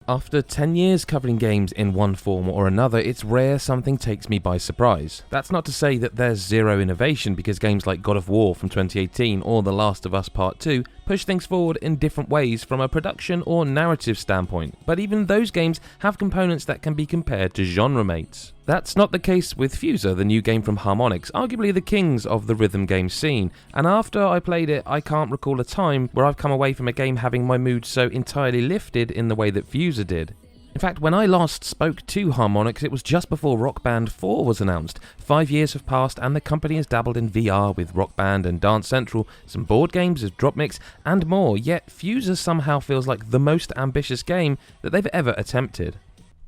After 10 years covering games in one form or another, it's rare something takes me by surprise. That's not to say that there's zero innovation, because games like God of War from 2018 or The Last of Us Part 2 push things forward in different ways from a production or narrative standpoint, but even those games have components that can be compared to genre mates. That's not the case with Fuser, the new game from Harmonix, arguably the kings of the rhythm game scene, and after I played it, I can't recall a time where I've come away from a game having my mood so entirely lifted in the way that Fuser did. In fact, when I last spoke to Harmonix, it was just before Rock Band 4 was announced. 5 years have passed and the company has dabbled in VR with Rock Band and Dance Central, some board games with Drop Mix, and more, yet Fuser somehow feels like the most ambitious game that they've ever attempted.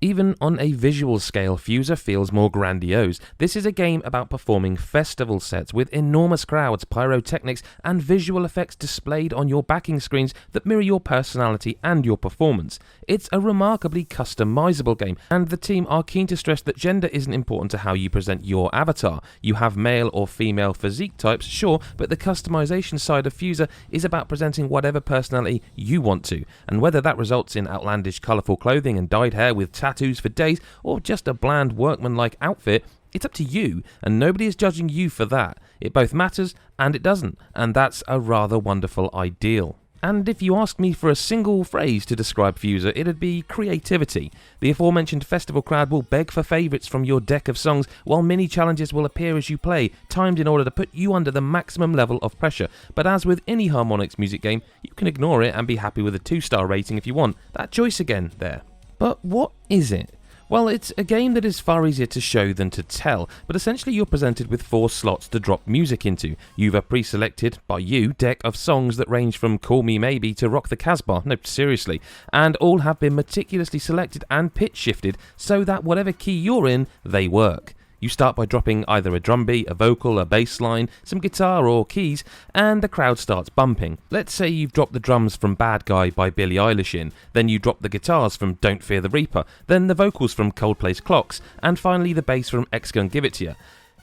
Even on a visual scale, Fuser feels more grandiose. This is a game about performing festival sets with enormous crowds, pyrotechnics, and visual effects displayed on your backing screens that mirror your personality and your performance. It's a remarkably customizable game, and the team are keen to stress that gender isn't important to how you present your avatar. You have male or female physique types, sure, but the customization side of Fuser is about presenting whatever personality you want to, and whether that results in outlandish colourful clothing and dyed hair with tattoos for days, or just a bland workman-like outfit, it's up to you, and nobody is judging you for that. It both matters and it doesn't, and that's a rather wonderful ideal. And if you ask me for a single phrase to describe Fuser, it'd be creativity. The aforementioned festival crowd will beg for favourites from your deck of songs, while mini challenges will appear as you play, timed in order to put you under the maximum level of pressure. But as with any Harmonix music game, you can ignore it and be happy with a 2-star rating if you want. That choice again there. But what is it? Well, it's a game that is far easier to show than to tell, but essentially you're presented with 4 slots to drop music into. You've a pre-selected, by you, deck of songs that range from Call Me Maybe to Rock the Casbah, no, seriously, and all have been meticulously selected and pitch shifted so that whatever key you're in, they work. You start by dropping either a drum beat, a vocal, a bass line, some guitar or keys, and the crowd starts bumping. Let's say you've dropped the drums from Bad Guy by Billie Eilish in, then you drop the guitars from Don't Fear the Reaper, then the vocals from Coldplay's Clocks, and finally the bass from X Gon Give It To Ya.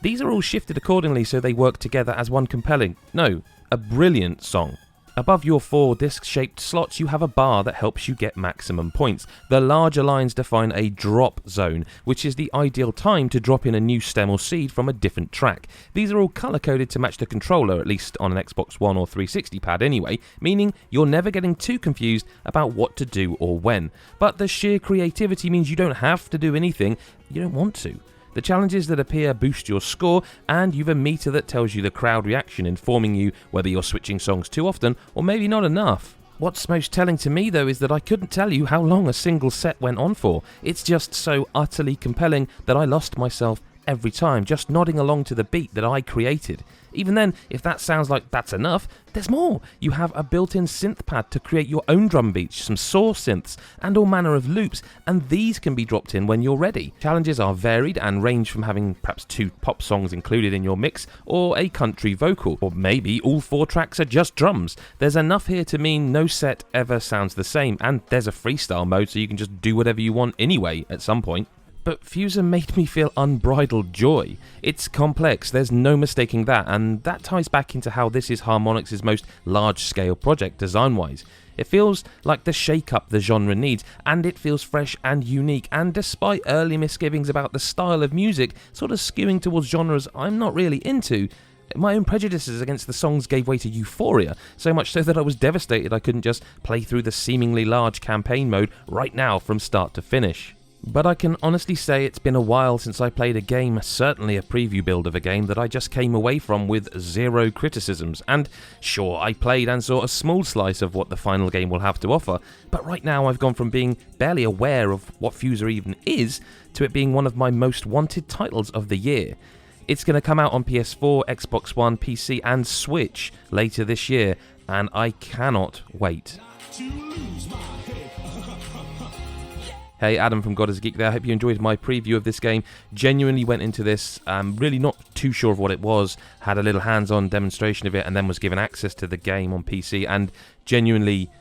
These are all shifted accordingly so they work together as one compelling, no, a brilliant song. Above your 4 disc-shaped slots, you have a bar that helps you get maximum points. The larger lines define a drop zone, which is the ideal time to drop in a new stem or seed from a different track. These are all colour-coded to match the controller, at least on an Xbox One or 360 pad anyway, meaning you're never getting too confused about what to do or when. But the sheer creativity means you don't have to do anything you don't want to. The challenges that appear boost your score, and you've a meter that tells you the crowd reaction, informing you whether you're switching songs too often or maybe not enough. What's most telling to me though is that I couldn't tell you how long a single set went on for. It's just so utterly compelling that I lost myself every time, just nodding along to the beat that I created. Even then, if that sounds like that's enough, there's more. You have a built-in synth pad to create your own drum beats, some saw synths, and all manner of loops, and these can be dropped in when you're ready. Challenges are varied and range from having perhaps 2 pop songs included in your mix, or a country vocal, or maybe all 4 tracks are just drums. There's enough here to mean no set ever sounds the same, and there's a freestyle mode so you can just do whatever you want anyway at some point. But Fuser made me feel unbridled joy. It's complex, there's no mistaking that, and that ties back into how this is Harmonix's most large-scale project design-wise. It feels like the shake-up the genre needs, and it feels fresh and unique, and despite early misgivings about the style of music sort of skewing towards genres I'm not really into, my own prejudices against the songs gave way to euphoria, so much so that I was devastated I couldn't just play through the seemingly large campaign mode right now from start to finish. But I can honestly say it's been a while since I played a game, certainly a preview build of a game that I just came away from with 0 criticisms. And sure, I played and saw a small slice of what the final game will have to offer, but right now I've gone from being barely aware of what Fuser even is, to it being one of my most wanted titles of the year. It's going to come out on PS4, Xbox One, PC and Switch later this year, and I cannot wait. Hey, Adam from God is a Geek there. I hope you enjoyed my preview of this game. Genuinely went into this, really not too sure of what it was, had a little hands-on demonstration of it, and then was given access to the game on PC, and genuinely,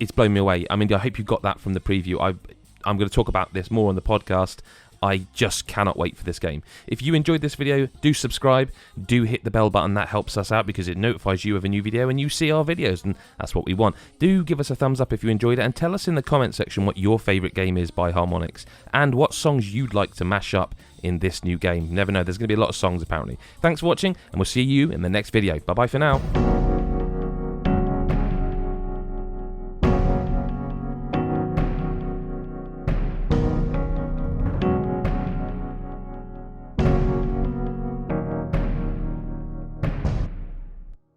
it's blown me away. I mean, I hope you got that from the preview. I'm going to talk about this more on the podcast. I just cannot wait for this game. If you enjoyed this video, do subscribe, do hit the bell button. That helps us out because it notifies you of a new video and you see our videos, and that's what we want. Do give us a thumbs up if you enjoyed it, and tell us in the comment section what your favourite game is by Harmonix and what songs you'd like to mash up in this new game. You never know, there's going to be a lot of songs apparently. Thanks for watching, and we'll see you in the next video. Bye bye for now.